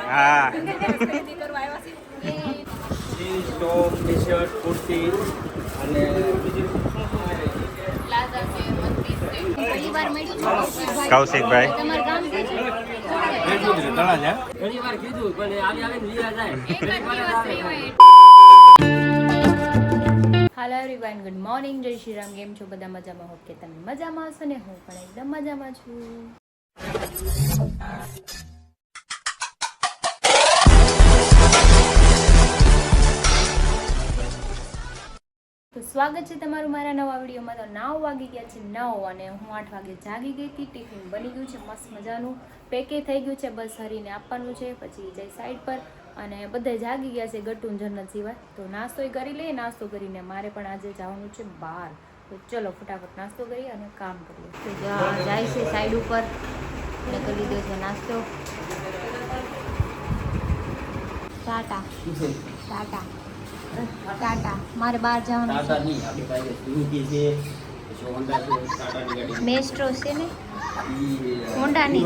હા jeans top T shirt kurti અને બીજું કૌશિકભાઈ ઘણી વાર કીધું પણ આવી આવીને લીધા જાય. હાલો એવરીવન, ગુડ મોર્નિંગ, જય શ્રી રામ. કેમ છો બધા? મજામાં? હોપ કે તમે મજામાં હશો ને હું પણ એકદમ મજામાં છું. તો સ્વાગત છે તમારું મારા નવા વિડીયોમાં. તો 9 વાગી ગયા છે 9 અને હું 8 વાગે જાગી ગઈ હતી. ટિફિન બની ગયું છે, મસ્ત મજાનું પેકે થઈ ગયું છે, બસ હરીને આપવાનું છે, પછી જઈ સાઈડ પર અને બધા જાગી ગયા છે ગટુન જન્નત સિવાય. તો નાસ્તો કરી લઈએ. નાસ્તો કરીને મારે પણ આજે જવાનું છે બહાર, તો ચલો ફટાફટ નાસ્તો કરીએ અને કામ કરીએ. તો જાય છે સાઈડ ઉપર, એટલે કરી લીધો છે નાસ્તો. ટાટા ટાટા ટાટા, મારે બહાર જવાનું ટાટા નહીં, આપણી પાસે સુઝુકી છે, પછી હોન્ડા છે, ટાટાની ગાડી મેસ્ટ્રો છે ને, હોન્ડાની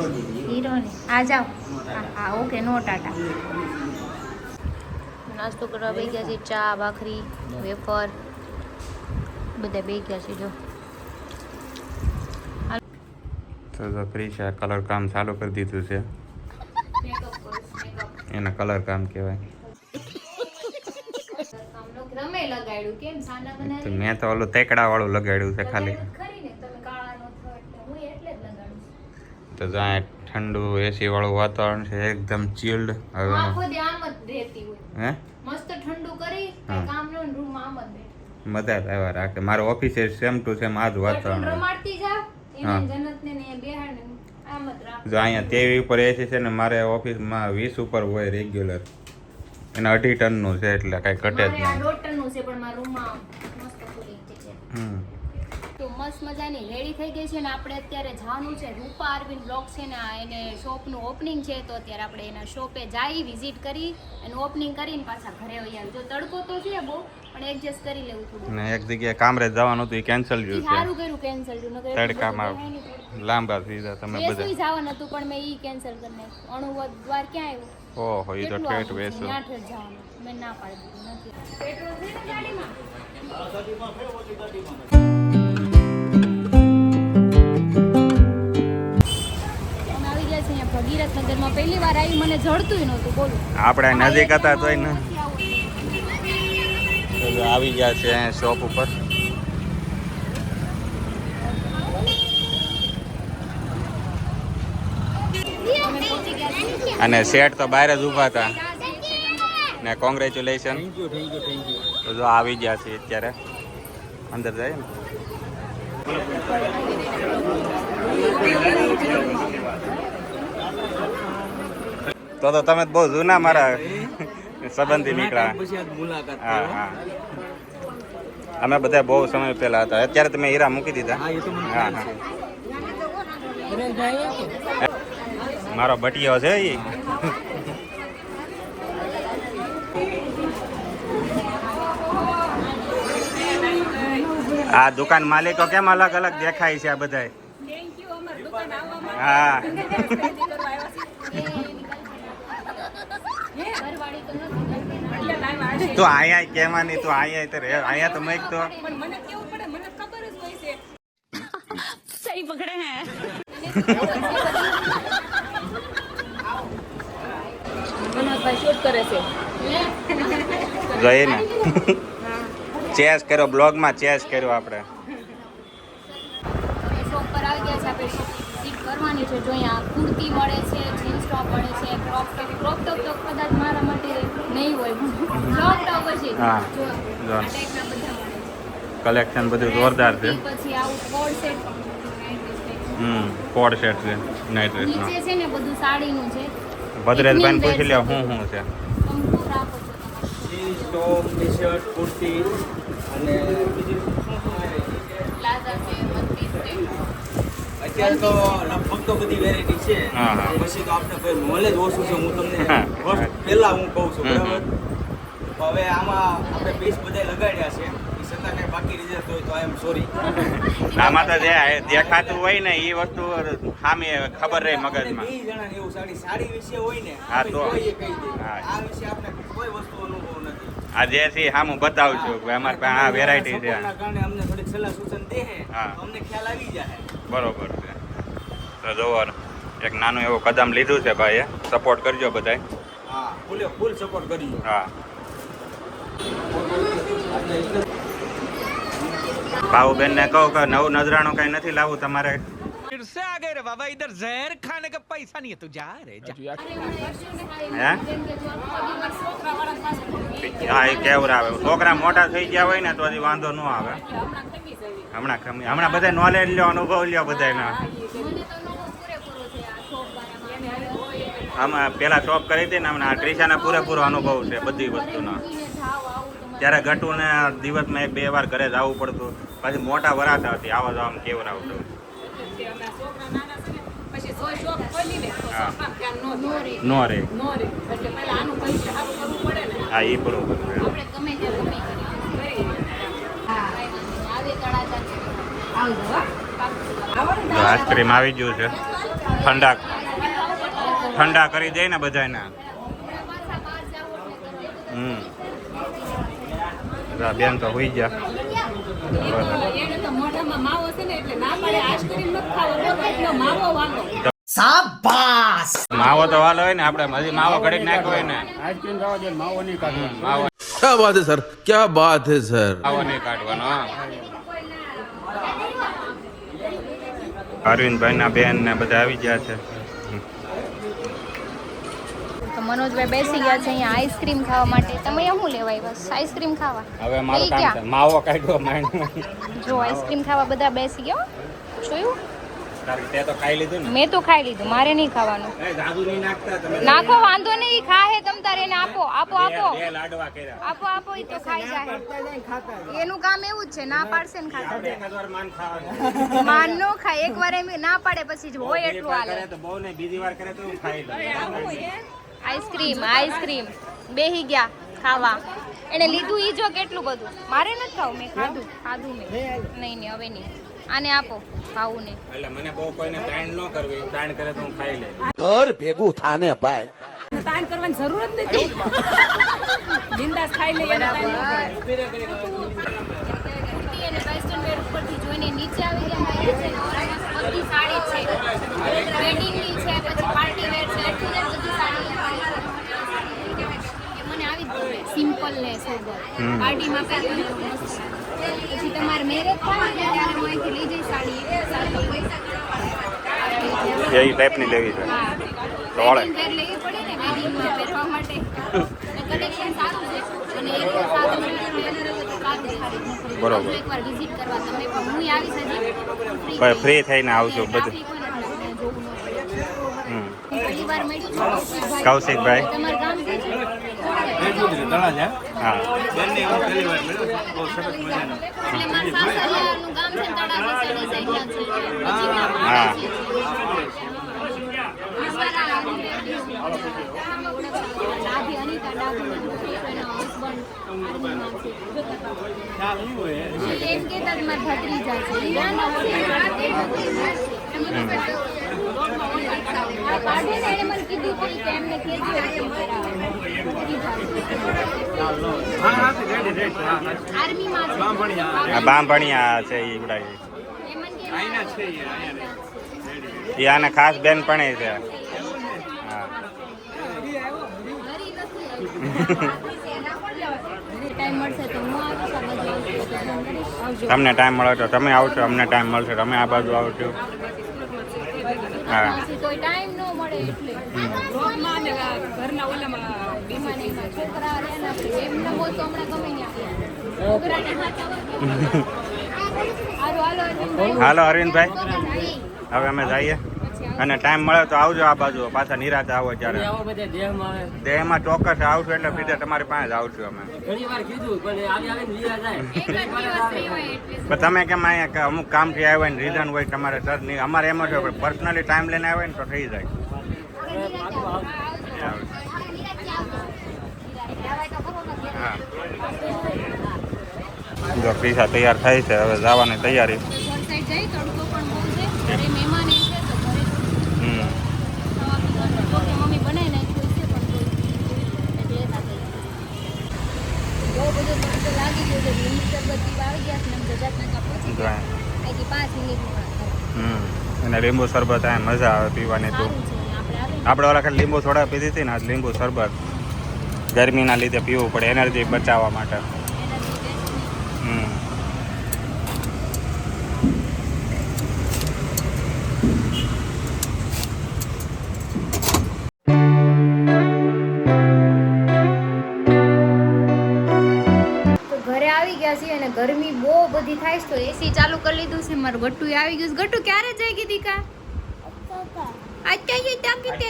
હીરોની. આ જાઓ. હા ઓકે, નો ટાટા. નાસ્તો કરવા બેસી ગયા છે, ચા ભાખરી વેફર બધા બેસી ગયા છે. જો તો ક્રિશા કલર કામ ચાલુ કરી દીધું છે. એના કલર કામ કહેવાય. રમે લગાડ્યું કેમ સાના તો બનાવી મેં તો ઓલું તેકડા વાળું લગાડ્યું છે ખાલી. ખરી ને તમે કાળા નો થયો એટલે હું એટલે જ લગાડું તો જ્યાં ઠંડુ એસી વાળું વાતાવરણ છે, એકદમ ચિલ્ડ. છું. આખો દી આમ જ રહેતી હોય, હે મસ્ત ઠંડુ કરી હા. કામ નો રૂમ આમ જ રહે. મજા જ આવ્યા રાખે. મારો ઓફિસે સેમ ટુ સેમ આ જ બટન વાતાવરણ. રમાડતી જાવ હા. એને જન્નત ને બેહાડ ને આમ જ રાખ. જો અહીંયા તેવી ઉપર એસી છે ને, મારે ઓફિસમાં 20 ઉપર હોય રેગ્યુલર. એના 2.5 ટનનું છે એટલે કાંઈ ઘટે જ મારે આ નહીં. 1.5 ટનનું છે પણ મારા રૂમમાં મસ્ત ખુલી છે. હમ તો મસ્ત મજાની રેડી થઈ ગઈ છે ને આપણે અત્યારે જવાનું છે રૂપા અરવિંદ બ્લોક છે ને એને શોપનું ઓપનિંગ છે. તો અત્યારે આપણે એના શોપે જઈ વિઝિટ કરી એનું ઓપનિંગ કરીને પાછા ઘરે આવી. જો તડકો તો છે બહુ, પણ એડજસ્ટ કરી લેવું થોડું. ને એક જગ્યાએ કામરેજ જવાનું હતું, એ કેન્સલ ઈ થયું સારું છે. કર્યું કેન્સલ થયું, નકર તડકામાં લાંબા થઈ ગયા તમે વેસુઈ બધા. જવાનું હતું પણ મેં ઈ કેન્સલ કરી નાખ્યું. અણુવદ દ્વાર ક્યાં આવ્યું? ઓહો, એ તો કેટલું ઠેઠ આગળ છે? વેસું. ત્યાં ઠેઠ જવાનું. મેં ના પાડી દીધું નથી. પેટ્રોલ છે ને ગાડીમાં? અમે આવી ગયા છે અહીંયા ભગીરથનગરમાં. પહેલી વાર આવી, મને જડતું નહોતું. બોલું આપણે નજીક હતા તોય ને. નથી આવડતું. તો જો આવી ગયા છે શોપ ઉપર. અમે પહોંચી ગયા છીએ. અને શેઠ તો બહાર જ ઊભા હતા. ને congratulation. Thank you thank you thank you. તો જો આવી ગયા છે અત્યારે. અંદર જાય ને તો તમે બહુ જૂના મારા સંબંધી નીકળ્યા. પછી આજ મુલાકાત હા થયો. હા, અમે બધા બહુ સમય પહેલા હતા. અત્યારે તમે હીરા મૂકી દીધા. હા, એ તો મને હા ખ્યાલ હા, છે. મારો બટિયો છે ઈ. આ દુકાન માલિકો કેમ અલગ અલગ દેખાય છે આ બધા? હા ઘરવાળી તો નથી. તું અહીંયા કેવાની, તું અહીંયા તો રે, અહીંયા તો મેક તો. સહી પકડે હે. મનોજભાઈ શૂટ કરે છે. જોઈએ ને ચેસ કર્યો, બ્લોગમાં ચેસ કર્યો આપણે. અમે શોપ પર આવી ગયા છે. આપણે શોપ વિઝિટ કરવાની છે. જો અહીંયા કુર્તી મળે છે, જીન્સ ટોપ મળે છે, ક્રોપ ટોપ તો કદાચ મારા માટે નહીં હોય. ક્રોપ ટોપ પછી હા. જો જો. આ ટાઈપના બધા મળે છે. કલેક્શન બધું જોરદાર છે. પછી આવું કોડ સેટ કોડ સેટ છે નાઇટ ડ્રેસનો. નીચે છે ને બધું સાડીનું છે. ભદ્રેશભાઈને પૂછી લે શું શું છે. કંકુ રાખો છો તમારે. Jeans top T shirt kurti અને બીજું પ્લાઝા છે, વન પીસ છે. અત્યારે તો લગભગ તો બધી વેરાયટી છે. હા, હા. પછી તો આપણે કોઈ નોલેજ ઓછું છે. હું તમને હા. પહેલા હું કહું છું, હમ, બરાબર? તો હવે આમાં આપણે પીસ બધા લગાડ્યા છે. એ કરતા કઈ બાકી રિઝલ્ટ હોય તો આઈ એમ સોરી. આમાં તો જે દેખાતું હોય ને એ વસ્તુ સામે ખબર રહે મગજમાં. 2 જણાને એવું સાડી વિશે હોય ને હા, તો. કોઈ એ કહી દે. હા. આ વિશે આપણે કોઈ વસ્તુ અનુભવ નથી. આ જે છે હા હું બતાવું છું કે અમારે પાસે આ વેરાયટી છે. સપોર્ટના કારણે અમને થોડીક સલાહ સૂચન દે હે હા. તો અમને ખ્યાલ આવી જાય. બરોબર છે. તો જોવો એક નાનું એવું કદમ લીધું છે ભાઈએ. સપોર્ટ કરજો બધાય. હા, ફૂલ સપોર્ટ કરીએ. હા. ભાવુબેન ને કહું કે નવું નજરાણું કઈ નથી લાવવું તમારે. फिर से आ गए रे बाबा इधर जहर खाने का पैसा नहीं है तू जा रे जा હે હા એ કેવું આવે છોકરા મોટા થઈ ગયા હોય ને તો હજી વાંધો ન આવે. હમણાં બધા નોલેજ લ્યો અનુભવ લ્યો બધાના. આમાં પેલા શોપ કરી હતી ને હમણાં ટ્રિશાના પૂરેપૂરો અનુભવ છે બધી વસ્તુનો. ત્યારે ગટું ને દિવસમાં 1-2 વાર ઘરે જવું પડતું. પછી મોટા વરાતા હતી આવા જવામાં કેવું આવતું. નો રે હા એ બરોબર છે. આઈસ્ક્રીમ આવી ગયું છે. ઠંડા કરી દે ને બધાને. બેન તો હોઈ ગયા. માવો તો વાલો હોય ને આપણે હજી માવો ઘડીક નાખ્યો હોય ને આઈસ્ક્રીમ ખાવા દે માવો નહીં કાઢવો. માવો क्या बात है सर क्या बात है सर માવો નહીં કાઢવાનો. અરવિંદભાઈ ના બેન ને બધા આવી ગયા છે. તો મનોજભાઈ બેસી ગયા છે અહીંયા આઈસ્ક્રીમ ખાવા માટે. તમે અહીંયા શું લેવાય? બસ આઈસ્ક્રીમ ખાવા. હવે મારું લઈ કામ ગયા. છે માવો કાઢ્યો માઇન્ડ. જો આઈસ્ક્રીમ ખાવા બધા બેસી ગયા. જોયું? તે તો ખાઈ લીધું ને. મેં તો ખાઈ લીધું, મારે નહીં ખાવાનું. એ જાદુ નહીં નાખતા તમે. નાખો વાંધો નહીં, ખાહે તમ તારે એને આપો આપો આપો બે લાડવા કર્યા. આપો આપો ઈ તો ખાઈ જાય. એનું કામ એવું જ છે, ના પાડશે ને ખાતા આપણે એક જ વાર માન ખાવાનું. માન નો ખાય. એક વાર એમ ના પાડે પછી જ હોય એક એટલું વાર હાલે. કરે તો બહુ નહીં, બીજી વાર કરે તો હું ખાઈ લઉં. આઈસ્ક્રીમ બેહી ગયા ખાવા. એને લીધું ઈ જો કેટલું બધું. મારે નથી ખાવું, મેં ખાધું મેં. નહીં હવે નહીં. આને આપો ખાવું ને. એટલે મને બહુ કોઈને તાણ ન કરવી, તાણ કરે તો હું ખાઈ લઉં. घर भेगू थाने भाई તાણ કરવાની જરૂર જ નથી. બિંદાસ ખાઈ લઈએ ને તાણ ન કરે. કુર્તી અને વેસ્ટર્ન વેર ઉપરથી જોઈને નીચે આવી ગયા. એ છે ને ઓરામાં બધી સાડી છે. વેડિંગની છે, પછી પાર્ટી વેર છે, એટલી જ બધી સાડી એ મને આવી જ ગમે. સિમ્પલ ને સોબર. પાર્ટીમાં પહેરવાની તો મસ્ત છે. પછી તમારે મેરેજ થાય ને ત્યારે હું અહીંથી લઈ જઈશ સાડી. એ ટાઈપની લેવી છે. હા. તો વળે. વેડિંગ વેર લેવી પડે ને વેડિંગમાં પહેરવા માટે. અને કલેક્શન સારું છે અને એ પણ સારું છે. સારું દેખાડે. બરોબર. એકવાર વિઝિટ કરવા તમે પણ હું આવીશ હજી ફ્રી થઈને આવજો બધું. પહેલી વાર મળ્યું છે. કૌશિકભાઈ. તમારું ગામ શું છે? તળાજા હા બંને હું પહેલી વાર મળ્યો. બહુ સરસ મજાનો. એટલે મારા સાસરિયાનું ગામ છે ને તળાજા સાઈડે સાઈડના છે. પછી હા. ડાભી અનિતા ડાભી એના husband આર્મીમાં છે. ખ્યાલ નહીં હોય. એમ કહેતા કે મારા ભત્રીજા છે. ઈ નાના છે. આ કાઢે ને એણે મને કીધું હતું કે એમને કહેજો કે મારા ભત્રીજા છે. આર્મીમાં છે. આ બાંભણિયા છે એ ઉડાય. એ મને કે આઈના છે એ એ આને ખાસ બેન પણ છે. હા ઘરી નથી ટાઈમ મળશે તો હું આવીશ. આ બાજુ આવજો તો ફોન કરીશ. આવજો. તમને ટાઈમ મળે તો તમે આવશો, અમને ટાઈમ મળશે તમે આ બાજુ આવજો. હા પછી કોઈ ટાઈમ ન મળે એટલે રોગમાં ને ઘરના ઓલામાં એમાં ને એમાં છોકરા રહે ને આપણે એમ ન હોય તો હમણાં ગમે ત્યાં છોકરાને હાલો અરવિંદભાઈ. હાલો અરવિંદભાઈ, જઈએ. હવે અમે જઈએ અને ટાઈમ મળે તો આવજો આ બાજુ. પાછા નિરાતે આવો ત્યારે આવો બધા દેહમાં આવે. દેહમાં ચોક્કસ આવશું એટલે સીધા તમારી પાસે જ આવશું અમે. ઘણી વાર કીધું પણ આવીને લીધા જાય. એક જ દિવસ free હોય એટલે પણ તમે કેમ અહીંયા અમુક કામથી આવ્યા હોય ને રીઝન હોય તમારે સર નહીં, અમારે એમ જ હોય પર્સનલી ટાઈમ લઈને આવે ને તો થઈ જાય. હા જો ક્રિશા તૈયાર થાય છે, હવે જવાની તૈયારી. તો ઘર સાઈડ જઈ, તડકો પણ બહુ છે, ઘરે મહેમાન એ છે તો ઘરે હમ ખાવા પીવાનું જો કે મમ્મી બનાવી નાખ્યું છે પણ એટલે લેતા થઈ બહુ બધો તડકો લાગી ગયો છે. લીંબુ શરબત પીવા આવી ગયા છે ને જજાત નાકા પહોંચી ગયા અહીંથી 5 મિનિટમાં અને લીંબુ શરબત આ મજા આવે પીવાની. તો સારું છે આપણે આવે આપણે ઓલા ખાલી લીંબુ સોડા પીધી હતી ને, આજ લીંબુ શરબત ગરમીના લીધે પીવું પડે એનર્જી બચાવવા માટે. એનાથી ટેસ્ટ હમ તો ઘરે આવી ગયા છીએ અને ગરમી બહુ બધી થાય છે તો એસી ચાલુ કરી લીધું છે. મારું ગટ્ટુ આવી ગયું છે. ગટ્ટુ ક્યારે જાય ગઈ દીકા? અત્યારે તાકી તે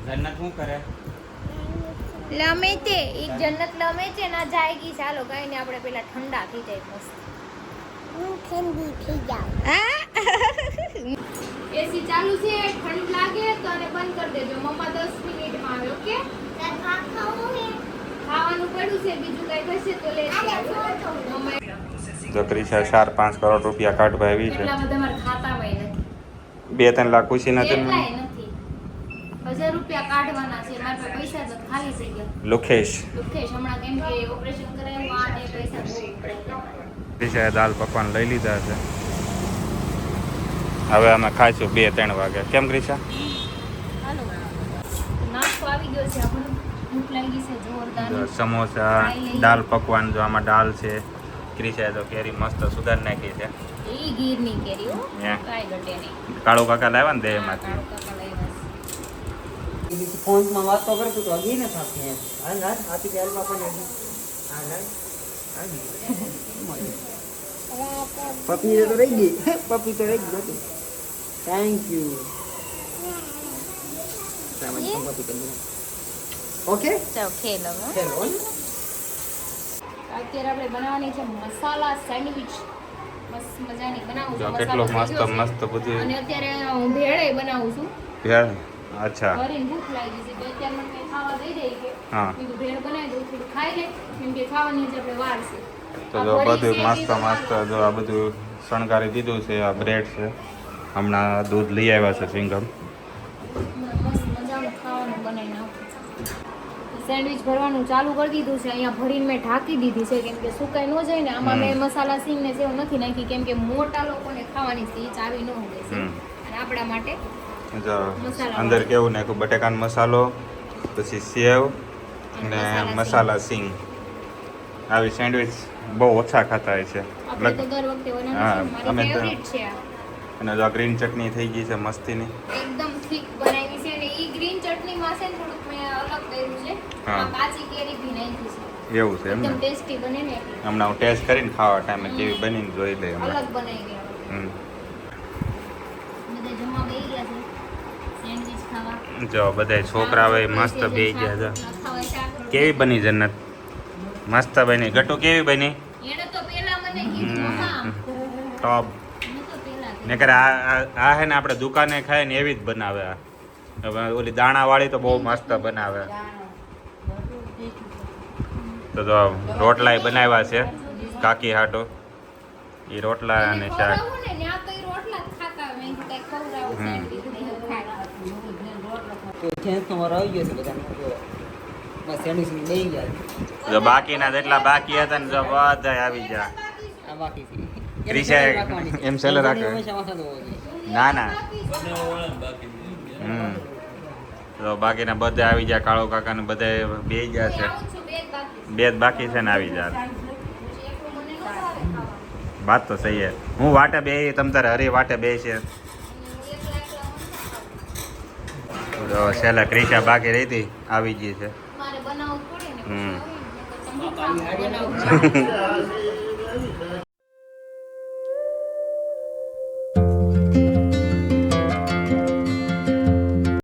જન્નત શું કરે? લમે તે એક જન્નત લમે છે ના જાયગી. ચાલો કઈ નહીં, આપણે પેલા ઠંડા થઈ જાય મસ્ત. એસી ચાલુ છે, ઠંડ લાગે તો અને બંધ કરી દેજો. મમ્મા 10 મિનિટમાં આવે. ઓકે? ખાવાનું પડ્યું છે, બીજું કઈ થશે તો લે. જો ક્રિશા 4-5 કરોડ રૂપિયા કાઢવા આવી છે. એટલા બધા મારા ખાતામાં નથી. 2-3 લાખ ખુશી નથી. એટલાય નથી. 1000 રૂપિયા કાઢવાના છે. મારા પાસે પૈસા તો ખાલી થઈ ગયા. લુખેશ દુઃખેશ હમણાં કેમ કે ઓપરેશન કરાવ્યું આ ને પૈસા બહુ પડે. ક્રિશાએ દાલ પકવાન લઈ લીધા છે. હવે અમે ખાઈશું 2-3 વાગે. કેમ ક્રિશા? હાલો નાસ્તો આવી ગયો છે આપણો. ભૂખ લાગી છે જોરદાર. જો સમોસા, દાલ પકવાન, જો આમાં દાલ છે. ક્રિશાએ તો કેરી મસ્ત સુધાર નાખી છે. ઈ ગીરની કેરી હો, હે. કાંઈ ઘટે નહીં. કાળુ કાકા લાવ્યા ને હા, દેહમાંથી. કાળો કાકા લાવ્યા છે. ફોનમાં વાતો કરતું તો હજી ને થાકી એમ. હાલ હાલ આપી દે હાલ બાપાને હજી. હાલ હાલ પપ્પી તો રહી ગઈ. પપ્પી તો રહી ગઈ. Thank you. ઓકે ચાલો ખેલ હવે. ચલો અત્યારે આપણે બનાવવાની છે મસાલા સેન્ડવિચ. મસ્ત મજાની બનાવું જો છું. કેટલો મસાલો મસ્ત થઈ ગયો છે. મસ્ત બધું અને અત્યારે હું ભેળે બનાવું છું. ભેળ. અચ્છા ઘરે ભૂખ લાગી છે તો અત્યારે મને કંઈ ખાવા દઈ દઈ કે હા. બીજું ભેળ બનાવી દઉં, થોડું ખાઈ લે કેમ કે ખાવાની જ આપણે વાર છે. તો જો બધું મસ્ત મસ્ત જો આ બધું શણગારી દીધું છે. આ બ્રેડ છે, હમણાં દૂધ લઈ આવ્યા છે સિંગમ. મસ્ત મજાનું ખાવાનું બનાવી નાખું. સેન્ડવિચ ભરવાનું ચાલુ કરી દીધું છે. અહીંયા ભરીને મેં ઢાંકી દીધી છે કેમ કે સુકાઈ ન જાય ને. આમાં મેં મસાલા સિંગ ને સેવ નથી નાખી કેમ કે મોટા લોકોને ખાવાની છે, એ ચાવી ન હોય છે. હમ. અને આપણા માટે જો મસાલા અંદર કેવું નાખ્યું, બટેકાનો મસાલો, પછી સેવ અને અને મસાલા મસાલા સિંગ. આવી સેન્ડવિચ બહુ ઓછા ખાતા હોય છે. આપણે તો દર વખતે હા, બનાવીએ. અમે મારી તો- ફેવરિટ છે આ. અને જો ગ્રીન ચટણી થઈ ગઈ છે મસ્તીની. એકદમ થીક બનાવી છે અને ઈ ગ્રીન ચટણીમાં છે ને થોડુંક મેં અલગ કર્યું છે. હા. આમાં કાચી કેરી ભી નાખી છે. એવું છે એમ એકદમ ને? ટેસ્ટી બને ને એટલે. હમણાં હું ટેસ્ટ કરીને ખાવા ટાઈમે કેવી બનીને જોઈ લઈએ હમણાં. અલગ બનાવી ગયા. હમ. બધા જમવા બેસી ગયા છે સેન્ડવિચ ખાવા. જો બધા છોકરાઓ મસ્ત બેસી ગયા છે. ખાવા શાક રોટલી. કેવી બની જન્નત? મસ્ત બની. ગટુ કેવી બની? એણે તો પેલા મને કીધું મમ્મા. ટોપ. મેં તો પેલા કીધું. નકર આ હે ને આપણે દુકાને ખાય ને એવી જ બનાવે આ. હવે ઓલી દાણાવાળી તો બહુ મસ્ત બનાવે. તો જો રોટલા બનાવ્યા છે કાકી હાટો. એ રોટલા અને શાક. ખવડાવું ને ન્યા તો ઈ રોટલા જ ખાતા હોય. મેં કીધું કાંઈ ખવડાવું સેન્ડવિચ ને એવું ખાય. તો જેન્ટ્સ તમારો આવી ગયો છે બધાને જો બસ સેન્ડવિચ લઈ ગયા જો બાકીના જેટલા બાકી હતા ને જો બધા આવી ગયા. આ બાકી છે ક્રિશા એમ સેલ રાખે. હંમેશા મસાલો હોવો જોઈએ. ના ના. હમ. તો બાકીના બધા આવી ગયા. કાળો કાકા ને બધા બે ગયા છે. આવું છું બે જ બાકી. બે જ બાકી છે ને આવી જાય. એકલું મને ન ભાવે ખાવા. વાત તો સહી હે. હું વાટે બે તમ તારે હરી વાટે બે છે. એકલા એકલા મને તો છેલ્લા ક્રિશા બાકી રહી હતી આવી ગઈ છે. મારે બનાવવું પડે ને હમ. પછી બનાવવું.